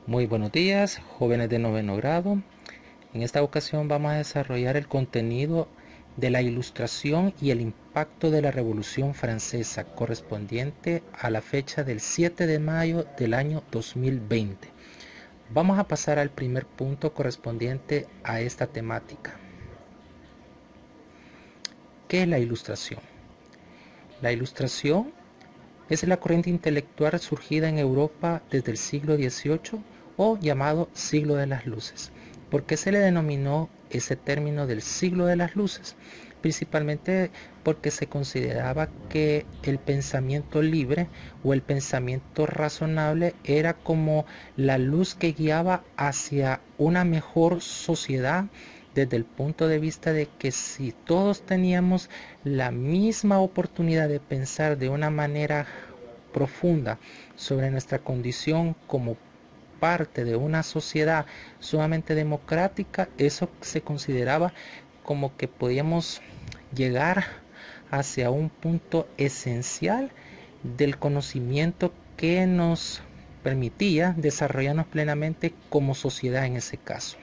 Muy buenos días, jóvenes de noveno grado. En esta ocasión vamos a desarrollar el contenido de la Ilustración y el impacto de la Revolución Francesa, correspondiente a la fecha del 7 de mayo del año 2020. Vamos a pasar al primer punto correspondiente a esta temática. ¿Qué es la Ilustración? La Ilustración es la corriente intelectual surgida en Europa desde el siglo XVIII o llamado siglo de las luces. ¿Por qué se le denominó ese término del siglo de las luces? Principalmente porque se consideraba que el pensamiento libre o el pensamiento razonable era como la luz que guiaba hacia una mejor sociedad, desde el punto de vista de que si todos teníamos la misma oportunidad de pensar de una manera profunda sobre nuestra condición como parte de una sociedad sumamente democrática, eso se consideraba como que podíamos llegar hacia un punto esencial del conocimiento que nos permitía desarrollarnos plenamente como sociedad en ese caso.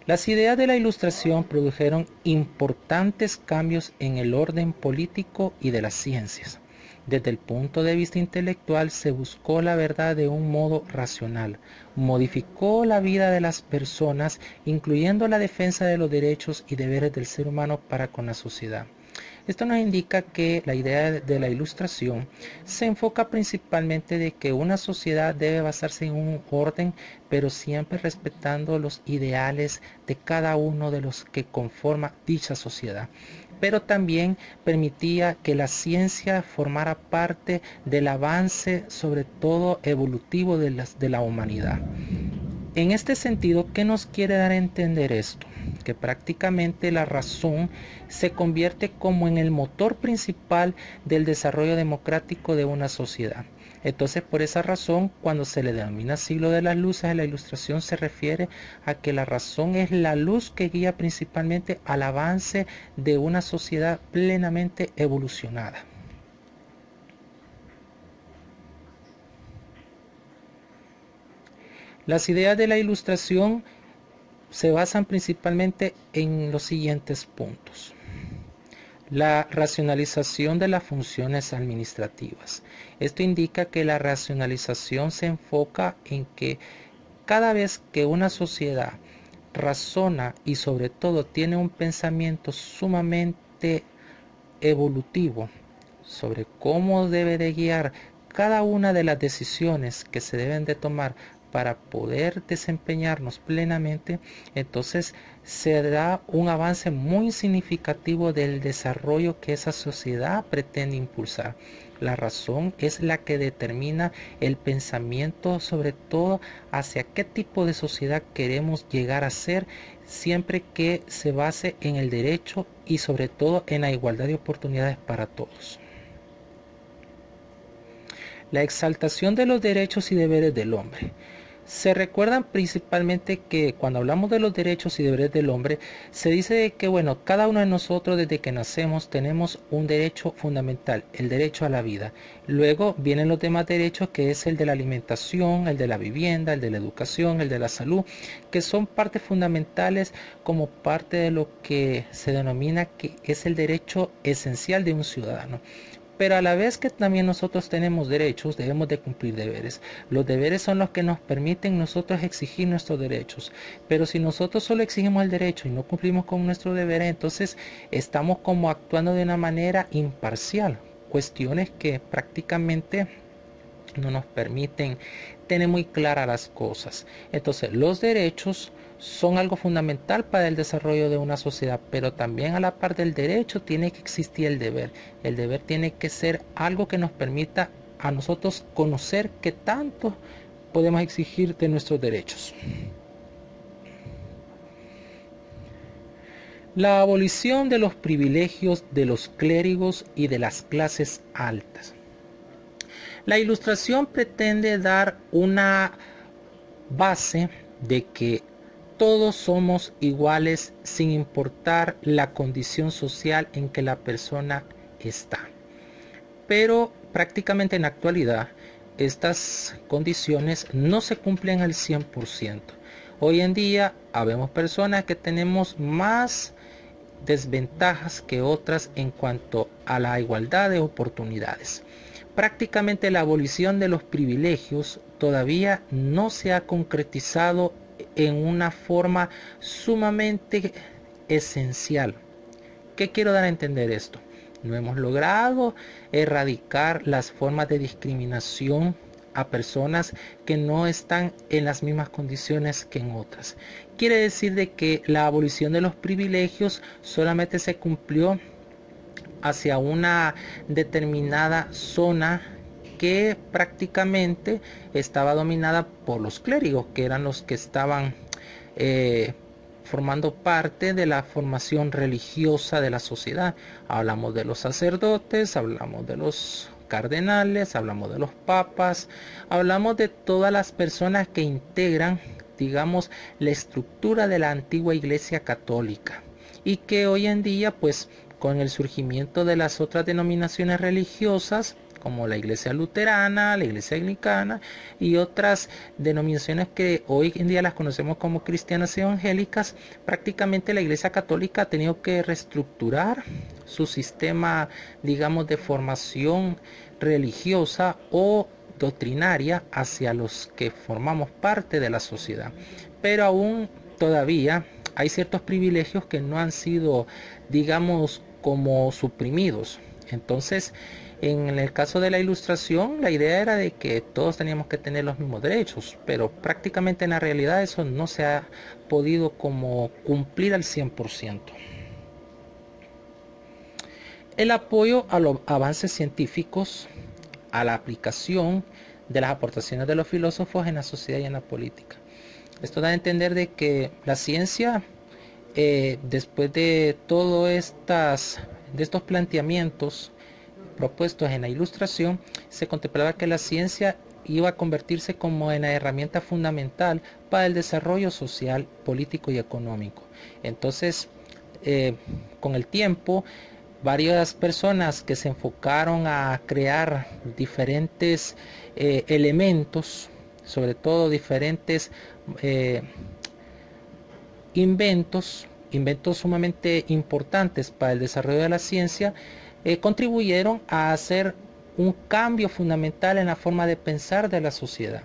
Las ideas de la Ilustración produjeron importantes cambios en el orden político y de las ciencias. Desde el punto de vista intelectual se buscó la verdad de un modo racional, modificó la vida de las personas, incluyendo la defensa de los derechos y deberes del ser humano para con la sociedad. Esto nos indica que la idea de la Ilustración se enfoca principalmente de que una sociedad debe basarse en un orden, pero siempre respetando los ideales de cada uno de los que conforma dicha sociedad. Pero también permitía que la ciencia formara parte del avance, sobre todo evolutivo de la humanidad. En este sentido, ¿qué nos quiere dar a entender esto? Que prácticamente la razón se convierte como en el motor principal del desarrollo democrático de una sociedad. Entonces, por esa razón, cuando se le denomina siglo de las luces a la Ilustración, se refiere a que la razón es la luz que guía principalmente al avance de una sociedad plenamente evolucionada. Las ideas de la Ilustración se basan principalmente en los siguientes puntos. La racionalización de las funciones administrativas. Esto indica que la racionalización se enfoca en que cada vez que una sociedad razona y sobre todo tiene un pensamiento sumamente evolutivo sobre cómo debe de guiar cada una de las decisiones que se deben de tomar para poder desempeñarnos plenamente, entonces se da un avance muy significativo del desarrollo que esa sociedad pretende impulsar. La razón es la que determina el pensamiento, sobre todo hacia qué tipo de sociedad queremos llegar a ser, siempre que se base en el derecho y sobre todo en la igualdad de oportunidades para todos. La exaltación de los derechos y deberes del hombre. Se recuerdan principalmente que cuando hablamos de los derechos y deberes del hombre, se dice que bueno, cada uno de nosotros desde que nacemos tenemos un derecho fundamental, el derecho a la vida. Luego vienen los demás derechos, que es el de la alimentación, el de la vivienda, el de la educación, el de la salud, que son partes fundamentales como parte de lo que se denomina que es el derecho esencial de un ciudadano. Pero a la vez que también nosotros tenemos derechos, debemos de cumplir deberes. Los deberes son los que nos permiten nosotros exigir nuestros derechos. Pero si nosotros solo exigimos el derecho y no cumplimos con nuestro deber, entonces estamos como actuando de una manera imparcial. Cuestiones que prácticamente no nos permiten tener muy claras las cosas. Entonces, los derechos son algo fundamental para el desarrollo de una sociedad, pero también a la par del derecho tiene que existir el deber. El deber tiene que ser algo que nos permita a nosotros conocer qué tanto podemos exigir de nuestros derechos. La abolición de los privilegios de los clérigos y de las clases altas. La Ilustración pretende dar una base de que todos somos iguales sin importar la condición social en que la persona está. Pero prácticamente en la actualidad estas condiciones no se cumplen al 100%. Hoy en día habemos personas que tenemos más desventajas que otras en cuanto a la igualdad de oportunidades. Prácticamente la abolición de los privilegios todavía no se ha concretizado en una forma sumamente esencial. ¿Qué quiero dar a entender esto? No hemos logrado erradicar las formas de discriminación a personas que no están en las mismas condiciones que en otras. Quiere decir de que la abolición de los privilegios solamente se cumplió hacia una determinada zona que prácticamente estaba dominada por los clérigos, que eran los que estaban formando parte de la formación religiosa de la sociedad. Hablamos de los sacerdotes, hablamos de los cardenales, hablamos de los papas, hablamos de todas las personas que integran, digamos, la estructura de la antigua Iglesia Católica, y que hoy en día, pues, con el surgimiento de las otras denominaciones religiosas, como la Iglesia Luterana, la Iglesia Anglicana y otras denominaciones que hoy en día las conocemos como cristianas evangélicas, prácticamente la Iglesia Católica ha tenido que reestructurar su sistema, digamos, de formación religiosa o doctrinaria hacia los que formamos parte de la sociedad. Pero aún todavía hay ciertos privilegios que no han sido, digamos, como suprimidos. Entonces, en el caso de la Ilustración, la idea era de que todos teníamos que tener los mismos derechos, pero prácticamente en la realidad eso no se ha podido como cumplir al 100%. El apoyo a los avances científicos, a la aplicación de las aportaciones de los filósofos en la sociedad y en la política. Esto da a entender de que la ciencia, después de todos estos planteamientos propuestos en la Ilustración, se contemplaba que la ciencia iba a convertirse como en la herramienta fundamental para el desarrollo social, político y económico. Entonces, con el tiempo, varias personas que se enfocaron a crear diferentes elementos, sobre todo diferentes inventos sumamente importantes para el desarrollo de la ciencia, contribuyeron a hacer un cambio fundamental en la forma de pensar de la sociedad.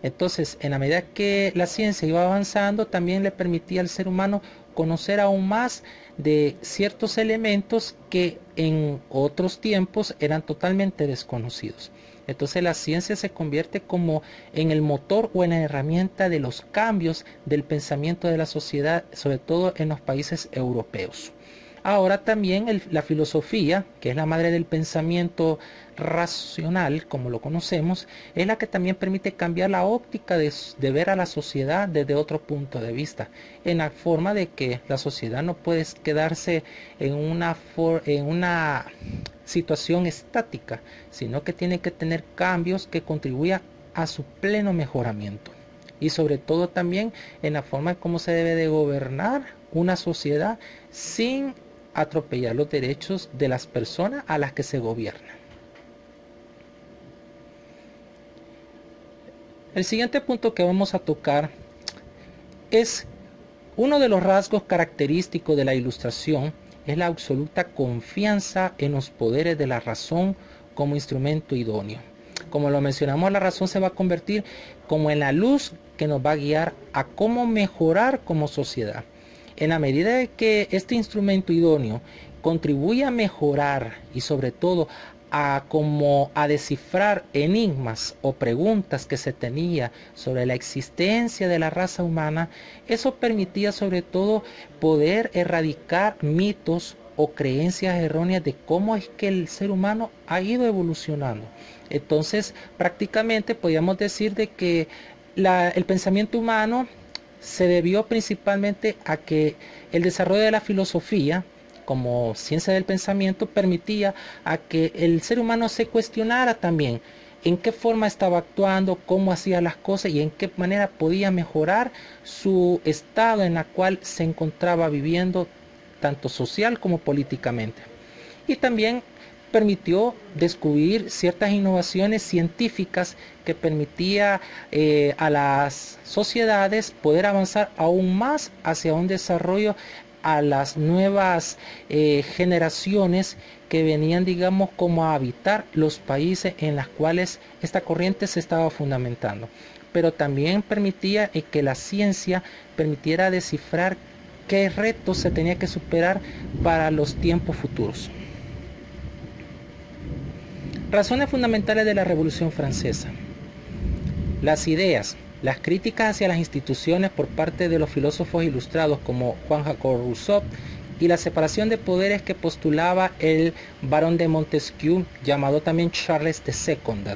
Entonces, en la medida que la ciencia iba avanzando, también le permitía al ser humano conocer aún más de ciertos elementos que en otros tiempos eran totalmente desconocidos. Entonces la ciencia se convierte como en el motor o en la herramienta de los cambios del pensamiento de la sociedad, sobre todo en los países europeos. Ahora también la filosofía, que es la madre del pensamiento racional, como lo conocemos, es la que también permite cambiar la óptica de ver a la sociedad desde otro punto de vista, en la forma de que la sociedad no puede quedarse en una situación estática, sino que tiene que tener cambios que contribuyan a su pleno mejoramiento. Y sobre todo también en la forma en cómo se debe de gobernar una sociedad sin atropellar los derechos de las personas a las que se gobierna. El siguiente punto que vamos a tocar es uno de los rasgos característicos de la Ilustración, es la absoluta confianza en los poderes de la razón como instrumento idóneo. Como lo mencionamos, la razón se va a convertir como en la luz que nos va a guiar a cómo mejorar como sociedad. En la medida de que este instrumento idóneo contribuye a mejorar y sobre todo a descifrar enigmas o preguntas que se tenía sobre la existencia de la raza humana, eso permitía sobre todo poder erradicar mitos o creencias erróneas de cómo es que el ser humano ha ido evolucionando. Entonces, prácticamente podríamos decir de que el pensamiento humano se debió principalmente a que el desarrollo de la filosofía como ciencia del pensamiento permitía a que el ser humano se cuestionara también en qué forma estaba actuando, cómo hacía las cosas y en qué manera podía mejorar su estado en el cual se encontraba viviendo tanto social como políticamente. Y también permitió descubrir ciertas innovaciones científicas que permitía a las sociedades poder avanzar aún más hacia un desarrollo a las nuevas generaciones que venían, digamos, como a habitar los países en los cuales esta corriente se estaba fundamentando. Pero también permitía que la ciencia permitiera descifrar qué retos se tenía que superar para los tiempos futuros. Razones fundamentales de la Revolución Francesa. Las ideas, las críticas hacia las instituciones por parte de los filósofos ilustrados como Juan Jacobo Rousseau y la separación de poderes que postulaba el barón de Montesquieu, llamado también Charles II,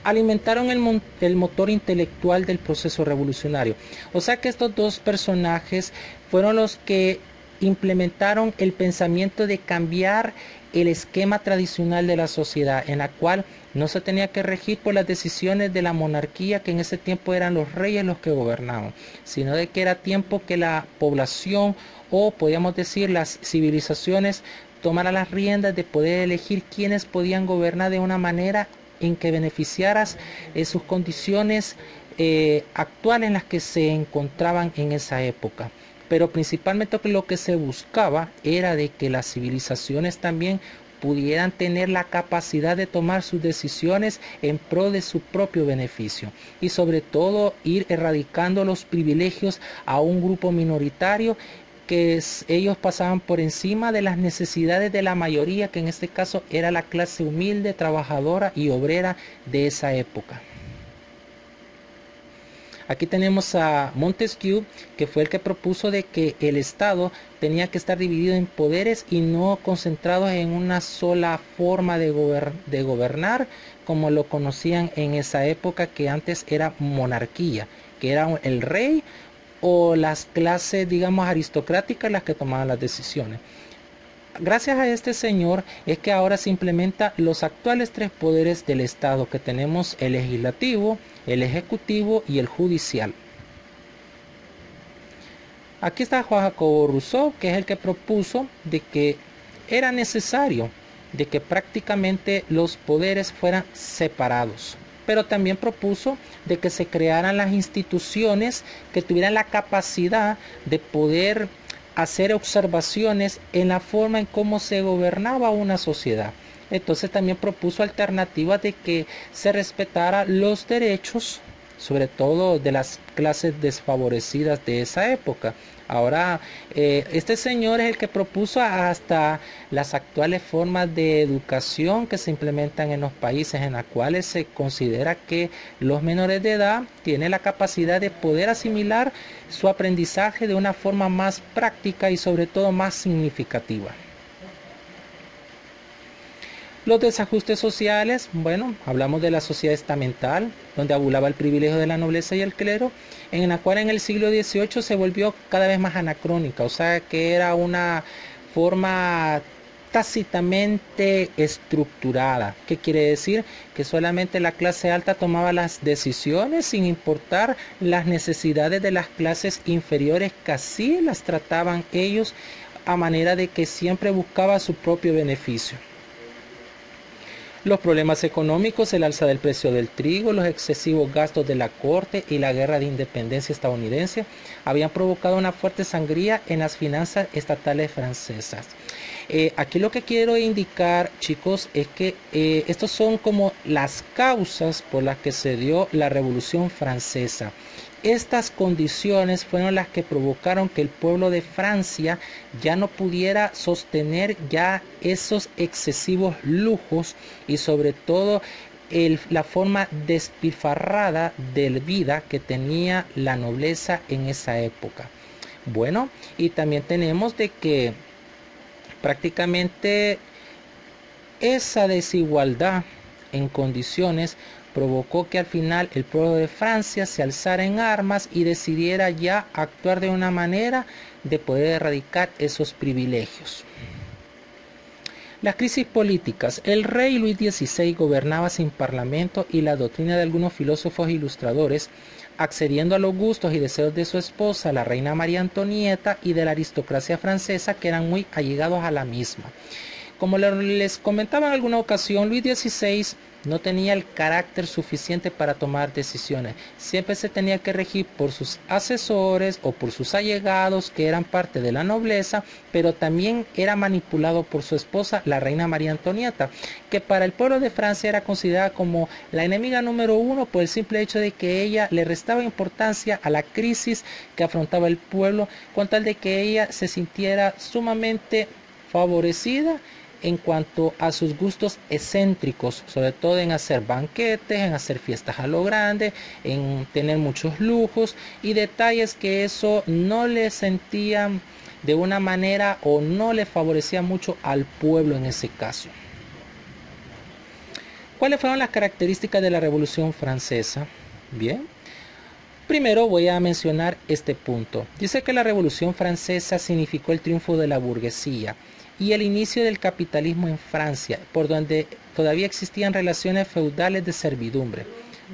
alimentaron el motor intelectual del proceso revolucionario. O sea que estos dos personajes fueron los que implementaron el pensamiento de cambiar el esquema tradicional de la sociedad, en la cual no se tenía que regir por las decisiones de la monarquía, que en ese tiempo eran los reyes los que gobernaban, sino de que era tiempo que la población, o podríamos decir las civilizaciones, tomaran las riendas de poder elegir quiénes podían gobernar de una manera en que beneficiaras sus condiciones actuales en las que se encontraban en esa época. Pero principalmente lo que se buscaba era de que las civilizaciones también pudieran tener la capacidad de tomar sus decisiones en pro de su propio beneficio y sobre todo ir erradicando los privilegios a un grupo minoritario que ellos pasaban por encima de las necesidades de la mayoría, que en este caso era la clase humilde, trabajadora y obrera de esa época. Aquí tenemos a Montesquieu, que fue el que propuso de que el Estado tenía que estar dividido en poderes y no concentrados en una sola forma de gobernar, como lo conocían en esa época, que antes era monarquía, que era el rey o las clases, digamos, aristocráticas las que tomaban las decisiones. Gracias a este señor es que ahora se implementan los actuales tres poderes del Estado, que tenemos el legislativo, el ejecutivo y el judicial. Aquí está Juan Jacobo Rousseau, que es el que propuso de que era necesario de que prácticamente los poderes fueran separados, pero también propuso de que se crearan las instituciones que tuvieran la capacidad de poder hacer observaciones en la forma en cómo se gobernaba una sociedad. Entonces también propuso alternativas de que se respetara los derechos, sobre todo de las clases desfavorecidas de esa época. Ahora, este señor es el que propuso hasta las actuales formas de educación que se implementan en los países en los cuales se considera que los menores de edad tienen la capacidad de poder asimilar su aprendizaje de una forma más práctica y sobre todo más significativa. Los desajustes sociales, bueno, hablamos de la sociedad estamental, donde abulaba el privilegio de la nobleza y el clero, en la cual en el siglo XVIII se volvió cada vez más anacrónica, o sea que era una forma tácitamente estructurada. ¿Qué quiere decir? Que solamente la clase alta tomaba las decisiones sin importar las necesidades de las clases inferiores, que así las trataban ellos, a manera de que siempre buscaba su propio beneficio. Los problemas económicos, el alza del precio del trigo, los excesivos gastos de la corte y la guerra de independencia estadounidense habían provocado una fuerte sangría en las finanzas estatales francesas. Aquí lo que quiero indicar, chicos, es que estos son como las causas por las que se dio la Revolución Francesa. Estas condiciones fueron las que provocaron que el pueblo de Francia ya no pudiera sostener ya esos excesivos lujos y sobre todo la forma despilfarrada de vida que tenía la nobleza en esa época. Bueno, y también tenemos de que prácticamente esa desigualdad en condiciones provocó que al final el pueblo de Francia se alzara en armas y decidiera ya actuar de una manera de poder erradicar esos privilegios. Las crisis políticas. El rey Luis XVI gobernaba sin parlamento y la doctrina de algunos filósofos ilustradores, accediendo a los gustos y deseos de su esposa, la reina María Antonieta, y de la aristocracia francesa, que eran muy allegados a la misma. Como les comentaba en alguna ocasión, Luis XVI no tenía el carácter suficiente para tomar decisiones. Siempre se tenía que regir por sus asesores o por sus allegados, que eran parte de la nobleza, pero también era manipulado por su esposa, la reina María Antonieta, que para el pueblo de Francia era considerada como la enemiga número uno por el simple hecho de que ella le restaba importancia a la crisis que afrontaba el pueblo, con tal de que ella se sintiera sumamente favorecida en cuanto a sus gustos excéntricos, sobre todo en hacer banquetes, en hacer fiestas a lo grande, en tener muchos lujos y detalles que eso no le sentían de una manera o no le favorecía mucho al pueblo en ese caso. ¿Cuáles fueron las características de la Revolución Francesa? Bien, primero voy a mencionar este punto. Dice que la Revolución Francesa significó el triunfo de la burguesía y el inicio del capitalismo en Francia, por donde todavía existían relaciones feudales de servidumbre.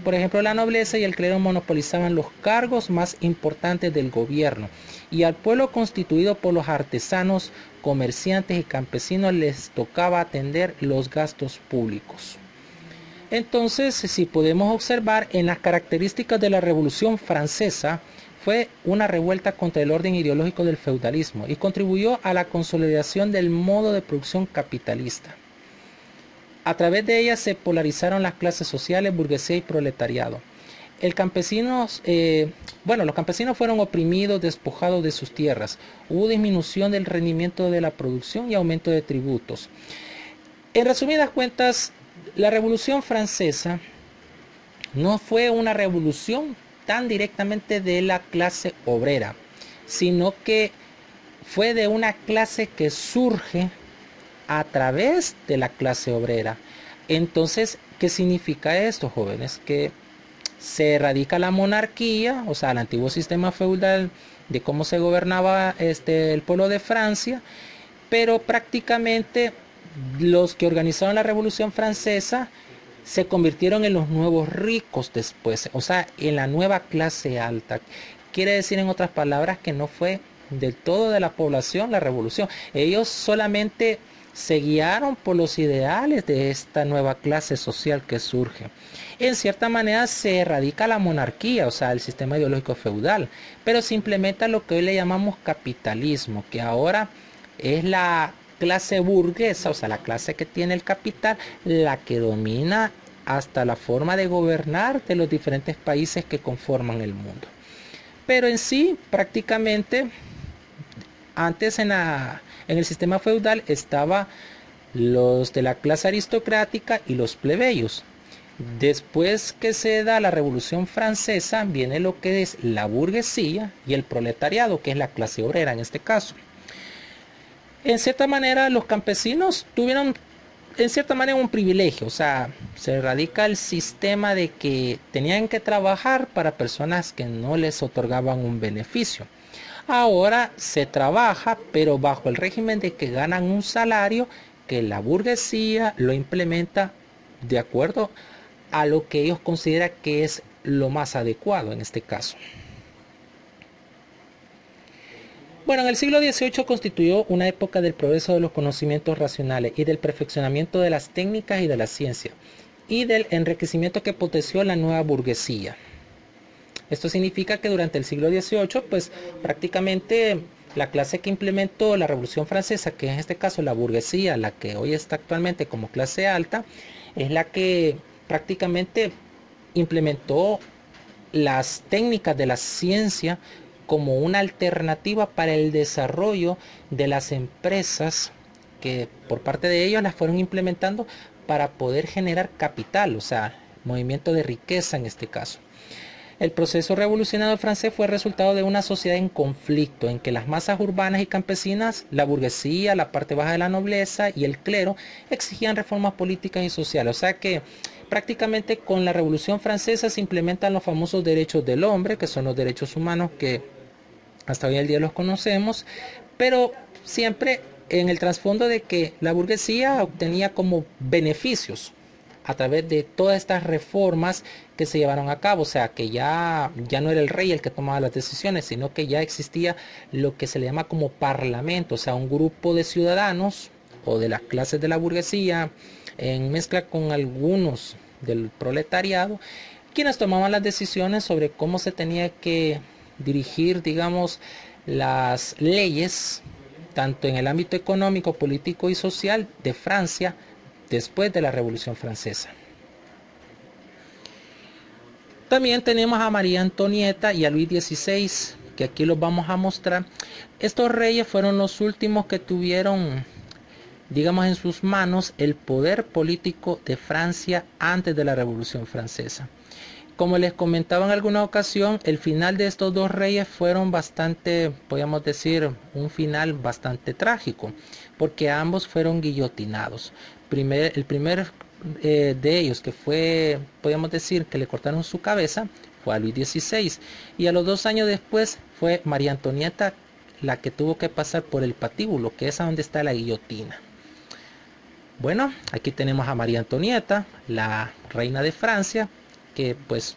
Por ejemplo, la nobleza y el clero monopolizaban los cargos más importantes del gobierno y al pueblo constituido por los artesanos, comerciantes y campesinos les tocaba atender los gastos públicos. Entonces, si podemos observar en las características de la Revolución Francesa, fue una revuelta contra el orden ideológico del feudalismo y contribuyó a la consolidación del modo de producción capitalista. A través de ella se polarizaron las clases sociales, burguesía y proletariado. Los campesinos fueron oprimidos, despojados de sus tierras. Hubo disminución del rendimiento de la producción y aumento de tributos. En resumidas cuentas, la Revolución Francesa no fue una revolución tan directamente de la clase obrera, sino que fue de una clase que surge a través de la clase obrera. Entonces, ¿qué significa esto, jóvenes? Que se erradica la monarquía, o sea, el antiguo sistema feudal de cómo se gobernaba el pueblo de Francia, pero prácticamente los que organizaron la Revolución Francesa se convirtieron en los nuevos ricos después, o sea, en la nueva clase alta. Quiere decir, en otras palabras, que no fue del todo de la población la revolución. Ellos solamente se guiaron por los ideales de esta nueva clase social que surge. En cierta manera se erradica la monarquía, o sea, el sistema ideológico feudal, pero se implementa lo que hoy le llamamos capitalismo, que ahora es la clase burguesa, o sea, la clase que tiene el capital, la que domina hasta la forma de gobernar de los diferentes países que conforman el mundo. Pero en sí, prácticamente, antes en el sistema feudal estaba los de la clase aristocrática y los plebeyos. Después que se da la Revolución Francesa, viene lo que es la burguesía y el proletariado, que es la clase obrera en este caso. En cierta manera, los campesinos tuvieron en cierta manera un privilegio, o sea, se radica el sistema de que tenían que trabajar para personas que no les otorgaban un beneficio. Ahora se trabaja, pero bajo el régimen de que ganan un salario que la burguesía lo implementa de acuerdo a lo que ellos consideran que es lo más adecuado en este caso. Bueno, en el siglo XVIII constituyó una época del progreso de los conocimientos racionales y del perfeccionamiento de las técnicas y de la ciencia, y del enriquecimiento que potenció la nueva burguesía. Esto significa que durante el siglo XVIII, pues prácticamente la clase que implementó la Revolución Francesa, que en este caso la burguesía, la que hoy está actualmente como clase alta, es la que prácticamente implementó las técnicas de la ciencia como una alternativa para el desarrollo de las empresas que por parte de ellos las fueron implementando para poder generar capital, o sea, movimiento de riqueza en este caso. El proceso revolucionario francés fue el resultado de una sociedad en conflicto, en que las masas urbanas y campesinas, la burguesía, la parte baja de la nobleza y el clero exigían reformas políticas y sociales. O sea que prácticamente con la Revolución Francesa se implementan los famosos derechos del hombre, que son los derechos humanos que hasta hoy en día los conocemos, pero siempre en el trasfondo de que la burguesía obtenía como beneficios a través de todas estas reformas que se llevaron a cabo, o sea que ya no era el rey el que tomaba las decisiones, sino que ya existía lo que se le llama como parlamento, o sea un grupo de ciudadanos o de las clases de la burguesía, en mezcla con algunos del proletariado, quienes tomaban las decisiones sobre cómo se tenía que dirigir, digamos, las leyes, tanto en el ámbito económico, político y social de Francia después de la Revolución Francesa. También tenemos a María Antonieta y a Luis XVI, que aquí los vamos a mostrar. Estos reyes fueron los últimos que tuvieron, digamos, en sus manos el poder político de Francia antes de la Revolución Francesa. Como les comentaba en alguna ocasión, el final de estos dos reyes fueron bastante, podríamos decir, un final bastante trágico, porque ambos fueron guillotinados. El primer de ellos, que fue, podríamos decir, que le cortaron su cabeza, fue a Luis XVI, y a los 2 años después fue María Antonieta la que tuvo que pasar por el patíbulo, que es a donde está la guillotina. Bueno, aquí tenemos a María Antonieta, la reina de Francia, que pues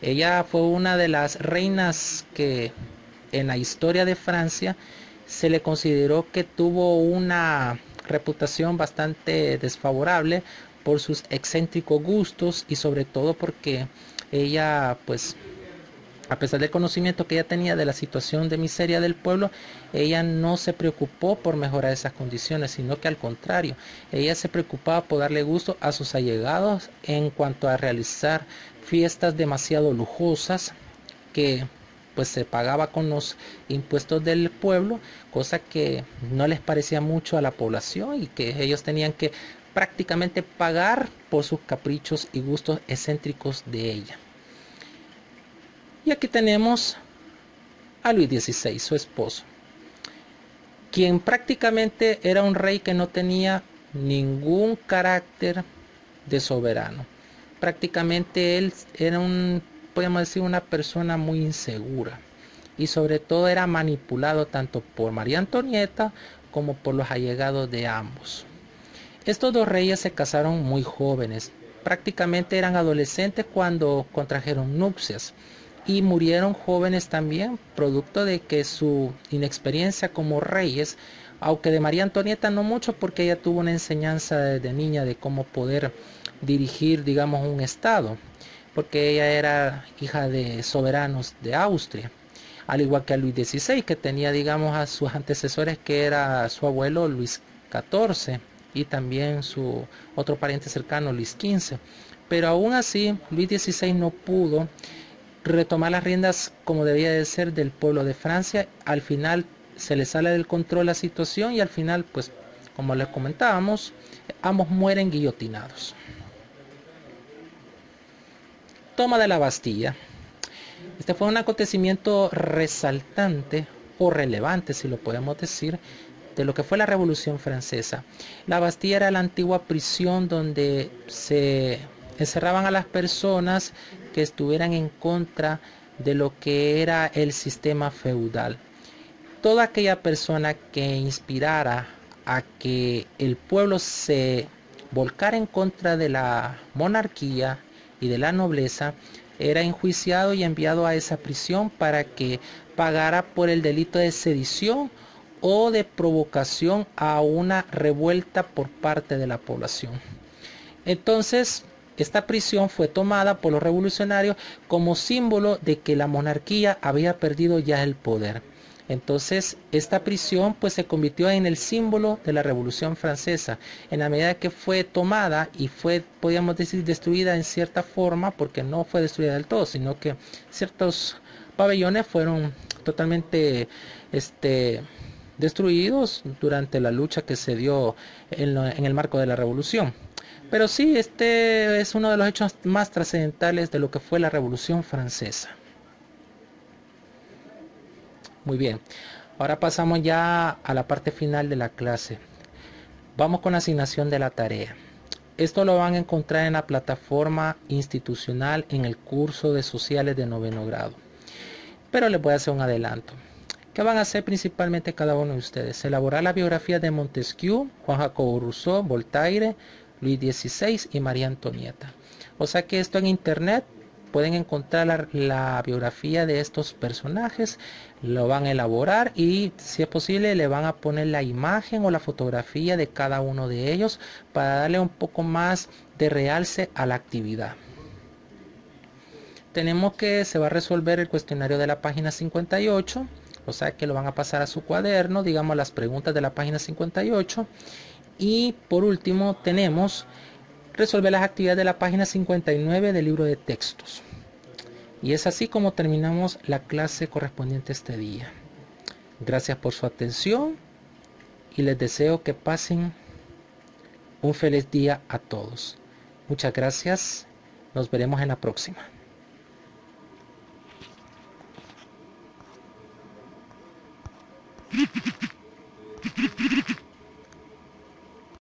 ella fue una de las reinas que en la historia de Francia se le consideró que tuvo una reputación bastante desfavorable por sus excéntricos gustos y sobre todo porque ella, pues, a pesar del conocimiento que ella tenía de la situación de miseria del pueblo, ella no se preocupó por mejorar esas condiciones, sino que al contrario, ella se preocupaba por darle gusto a sus allegados en cuanto a realizar fiestas demasiado lujosas que pues se pagaba con los impuestos del pueblo, cosa que no les parecía mucho a la población y que ellos tenían que prácticamente pagar por sus caprichos y gustos excéntricos de ella. Y aquí tenemos a Luis XVI, su esposo, quien prácticamente era un rey que no tenía ningún carácter de soberano. Prácticamente él era podríamos decir, una persona muy insegura y sobre todo era manipulado tanto por María Antonieta como por los allegados de ambos. Estos dos reyes se casaron muy jóvenes, prácticamente eran adolescentes cuando contrajeron nupcias y murieron jóvenes también, producto de que su inexperiencia como reyes, aunque de María Antonieta no mucho porque ella tuvo una enseñanza desde niña de cómo poder dirigir, digamos, un estado, porque ella era hija de soberanos de Austria, al igual que a Luis XVI, que tenía, digamos, a sus antecesores, que era su abuelo Luis XIV y también su otro pariente cercano Luis XV. Pero aún así, Luis XVI no pudo retomar las riendas como debía de ser del pueblo de Francia. Al final se le sale del control la situación y al final, pues, como les comentábamos, ambos mueren guillotinados. Toma de la Bastilla. Este fue un acontecimiento resaltante o relevante, si lo podemos decir, de lo que fue la Revolución Francesa. La Bastilla era la antigua prisión donde se encerraban a las personas que estuvieran en contra de lo que era el sistema feudal. Toda aquella persona que inspirara a que el pueblo se volcara en contra de la monarquía y de la nobleza era enjuiciado y enviado a esa prisión para que pagara por el delito de sedición o de provocación a una revuelta por parte de la población. Entonces, esta prisión fue tomada por los revolucionarios como símbolo de que la monarquía había perdido ya el poder. Entonces, esta prisión pues se convirtió en el símbolo de la Revolución Francesa, en la medida que fue tomada y fue, podríamos decir, destruida en cierta forma, porque no fue destruida del todo, sino que ciertos pabellones fueron totalmente destruidos durante la lucha que se dio en el marco de la Revolución. Pero sí, este es uno de los hechos más trascendentales de lo que fue la Revolución Francesa. Muy bien, ahora pasamos ya a la parte final de la clase. Vamos con la asignación de la tarea. Esto lo van a encontrar en la plataforma institucional en el curso de sociales de 9º grado. Pero les voy a hacer un adelanto. ¿Qué van a hacer principalmente cada uno de ustedes? Elaborar la biografía de Montesquieu, Juan Jacobo Rousseau, Voltaire, Luis XVI y María Antonieta. O sea que esto en internet pueden encontrar la biografía de estos personajes, lo van a elaborar y si es posible le van a poner la imagen o la fotografía de cada uno de ellos para darle un poco más de realce a la actividad. Tenemos que se va a resolver el cuestionario de la página 58, o sea que lo van a pasar a su cuaderno, digamos las preguntas de la página 58. Y por último tenemos resolver las actividades de la página 59 del libro de textos. Y es así como terminamos la clase correspondiente a este día. Gracias por su atención y les deseo que pasen un feliz día a todos. Muchas gracias. Nos veremos en la próxima.